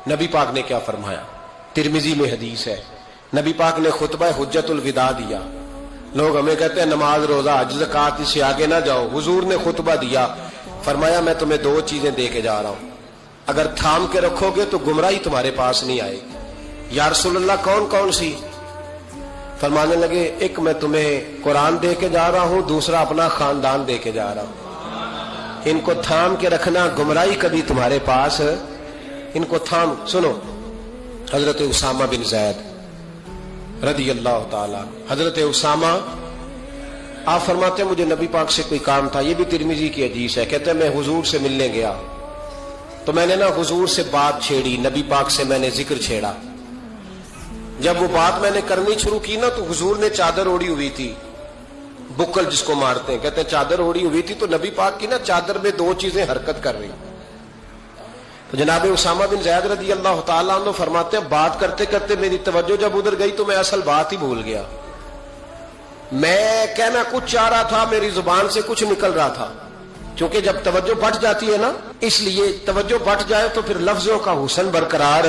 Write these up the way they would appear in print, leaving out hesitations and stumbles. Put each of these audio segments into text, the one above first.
نبی پاک نے کیا فرمایا؟ ترمذی میں حدیث ہے، نبی پاک نے خطبہ حجت الوداع دیا. لوگ ہمیں کہتے ہیں نماز روزہ حج زکات اس سے آگے نہ جاؤ. حضور نے خطبہ دیا، فرمایا میں تمہیں دو چیزیں دے کے جا رہا ہوں، اگر تھام کے رکھو گے تو گمراہی تمہارے پاس نہیں آئے گی. یا رسول اللہ کون کون سی؟ فرمانے لگے ایک میں تمہیں قرآن دے کے جا رہا ہوں، دوسرا اپنا خاندان دے کے جا رہا ہوں. ان کو تھام کے رکھنا، گمراہی کبھی تمہارے پاس ان کو تھام. سنو حضرت اسامہ بن زید رضی اللہ تعالی، حضرت اسامہ آپ فرماتے ہیں مجھے نبی پاک سے کوئی کام تھا، یہ بھی ترمذی کی حدیث ہے. کہتے ہیں میں حضور سے ملنے گیا تو میں نے نا حضور سے بات چھیڑی، نبی پاک سے میں نے ذکر چھیڑا. جب وہ بات میں نے کرنی شروع کی نا تو حضور نے چادر اوڑی ہوئی تھی، بکل جس کو مارتے ہیں، کہتے ہیں چادر اوڑی ہوئی تھی تو نبی پاک کی نا چادر میں دو چیزیں حرکت کر رہی. تو جناب اسامہ بن زید رضی اللہ تعالیٰ عنہ فرماتے ہیں بات کرتے کرتے میری توجہ جب ادھر گئی تو میں اصل بات ہی بھول گیا. میں کہنا کچھ چاہ رہا تھا، میری زبان سے کچھ نکل رہا تھا. کیونکہ جب توجہ بٹ جاتی ہے نا، اس لیے توجہ بٹ جائے تو پھر لفظوں کا حسن برقرار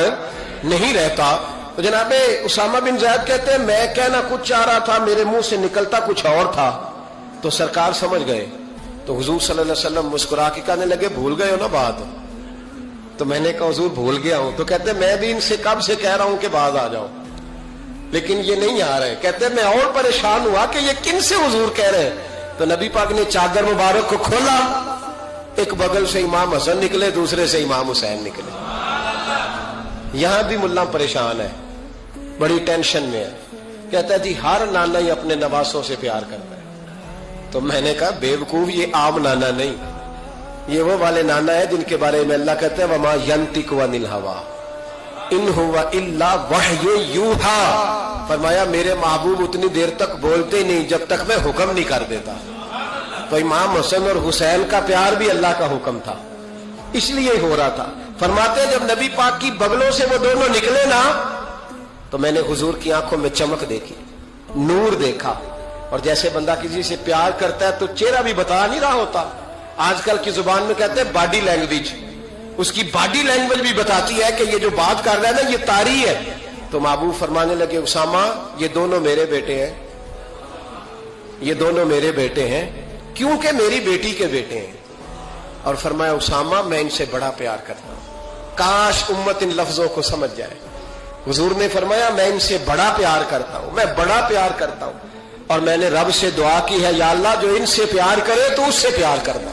نہیں رہتا. تو جناب اسامہ بن زید کہتے ہیں میں کہنا کچھ چاہ رہا تھا، میرے منہ سے نکلتا کچھ اور تھا. تو سرکار سمجھ گئے تو حضور صلی اللہ علیہ وسلم مسکرا کے کہنے لگے بھول گئے ہو نا بات؟ تو میں نے کہا حضور بھول گیا ہوں. تو کہتے ہیں میں بھی ان سے کب سے کہہ رہا ہوں کہ باز آ جاؤ، لیکن یہ نہیں آ رہے. کہتے ہیں میں اور پریشان ہوا کہ یہ کن سے حضور کہہ رہے ہیں. تو نبی پاک نے چادر مبارک کو کھولا، ایک بغل سے امام حسن نکلے، دوسرے سے امام حسین نکلے. یہاں بھی ملا پریشان ہے، بڑی ٹینشن میں ہے. کہتا ہے جی ہر نانا ہی اپنے نواسوں سے پیار کرتا ہے. تو میں نے کہا بے وقوف، یہ عام نانا نہیں، یہ وہ والے نانا ہے جن کے بارے میں اللہ کہتے ہیں وما ینطق عن الہویٰ ان هو الا وحی یوحیٰ. فرمایا میرے محبوب اتنی دیر تک بولتے نہیں جب تک میں حکم نہیں کر دیتا. تو امام حسن اور حسین کا پیار بھی اللہ کا حکم تھا، اس لیے ہو رہا تھا. فرماتے جب نبی پاک کی بغلوں سے وہ دونوں نکلے نا تو میں نے حضور کی آنکھوں میں چمک دیکھی، نور دیکھا. اور جیسے بندہ کسی سے پیار کرتا ہے تو چہرہ بھی بتا نہیں رہا ہوتا. آج کل کی زبان میں کہتے ہیں باڈی لینگویج، اس کی باڈی لینگویج بھی بتاتی ہے کہ یہ جو بات کر رہا ہے نا یہ طاری ہے. تو محبوب فرمانے لگے اسامہ یہ دونوں میرے بیٹے ہیں، یہ دونوں میرے بیٹے ہیں کیونکہ میری بیٹی کے بیٹے ہیں. اور فرمایا اسامہ میں ان سے بڑا پیار کرتا ہوں. کاش امت ان لفظوں کو سمجھ جائے. حضور نے فرمایا میں ان سے بڑا پیار کرتا ہوں، میں بڑا پیار کرتا ہوں. اور میں نے رب سے دعا کی ہے یا اللہ جو ان سے پیار کرے تو اس سے پیار کرنا.